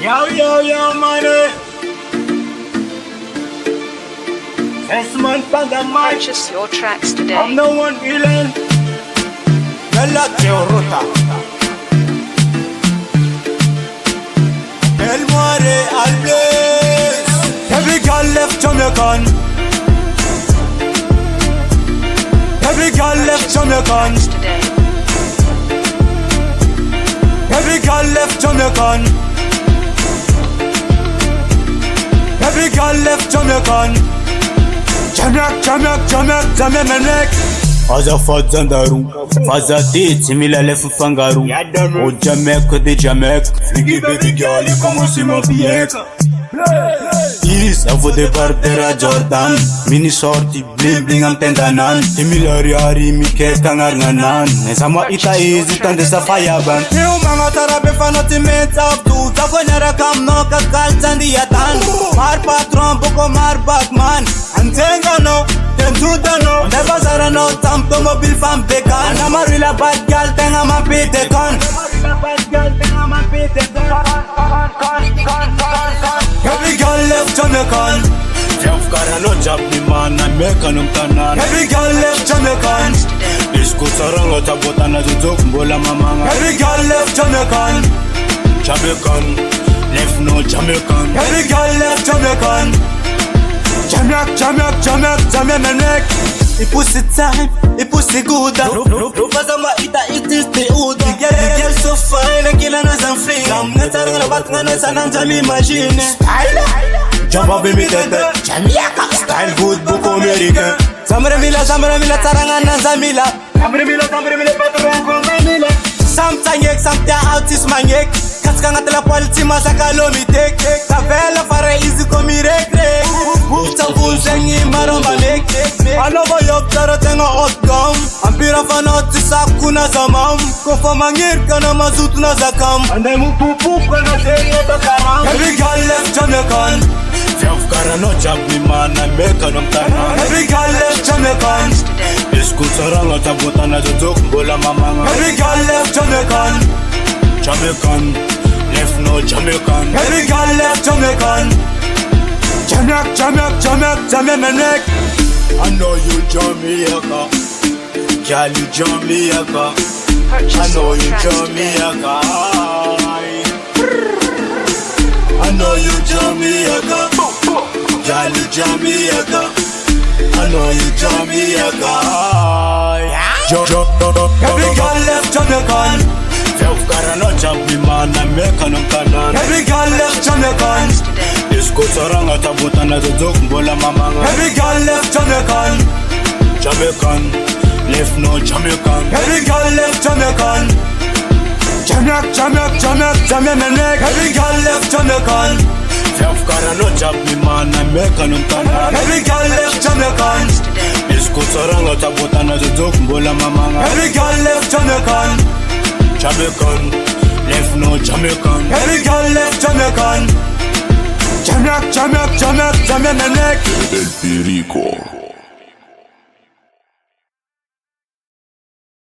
Yo, money. This month on the mic. Purchase your tracks today. I'm no one feeling. Bella Teoruta. El Mare al BLAYZ. Every girl left Jamaican. Every girl left Jamaican. Today. Every girl left Jamaican. Every girl left Jamaican. Jamaican. Aza fadzandaru, fazati timila lefu fangaru. O Jamaica de Jamaica, frigi baby girl, como si ma pieka. Is avo de Barbera Jordan, mini sorti bling bling am tendanan. Timilari ari mi ke tangar nganan. Nesama ita easy tande sa fireban. Eu manga tarabe fanoti meta tu, takonyara kam no kakal tandi yatan. Mar patron boko mar batman, antenga no. No, never said no time to mobile fam bekan. I'm a real bad girl, thing I'm a pity con. Every girl left Jamaican. You've got a no job, the man, I'm making them turn. Every girl left Jamaican. This goes around with a button as a joke, Bola Mama. Every girl left Jamaican. Jamaican, left no Jamaican. Every girl left Jamaican. Jamaican. It pussy time, it pussy good. Rufazama ita it is the oud. The girl so fine, the girl has some freedom. Netaranga batngana sananja mi imagine. Jump up in me tete, Jamaica style good, buko American. Samre mila taranga nanzamila. Samre mila patron kamila. Samtanya artist manyek. Kaskanga tela quality masaka lo mi tek. Tavela fare easy komi rekre. Bukta funzengi maromba mek. Anova yok tara tenga hot gum. Ampira fanoti sakuna zamam. Kofa mangir kana mazut na zakam. Ande mu pupu kana tenga bakaram. Every girl left Jamaican. You've got a no job, me man, I'm making them turn. Every girl left Jamaican. This good sarang at a button as a joke, Bola Mama. Every girl left Jamaican. Jamaican, left no Jamaican. Every girl left Jamaican. Jamaican. I know you Jamaica. Gyal Jamaïcan. I know you Jamaica. I know you Jamaica. Gyal Jamaïcan. I know you Jamaica. Every girl left Jamaican. You've got a no job, me man, I'm making them turn. Every girl left Jamaican. This goes around at a button as a joke, Bola Mama. Every girl left Jamaican. Jamaican, left no Jamaican. Every girl left Jamaican. Jamaican. Every girl left Jamaican. You've got a no job, me man, I'm making them turn. Every girl left Jamaican. This goes around at a button as a joke, Bola Mama. Every girl left Jamaican. Jamaican, left no Jamaican. Every girl left Jamaican. Jamaican. El Perico.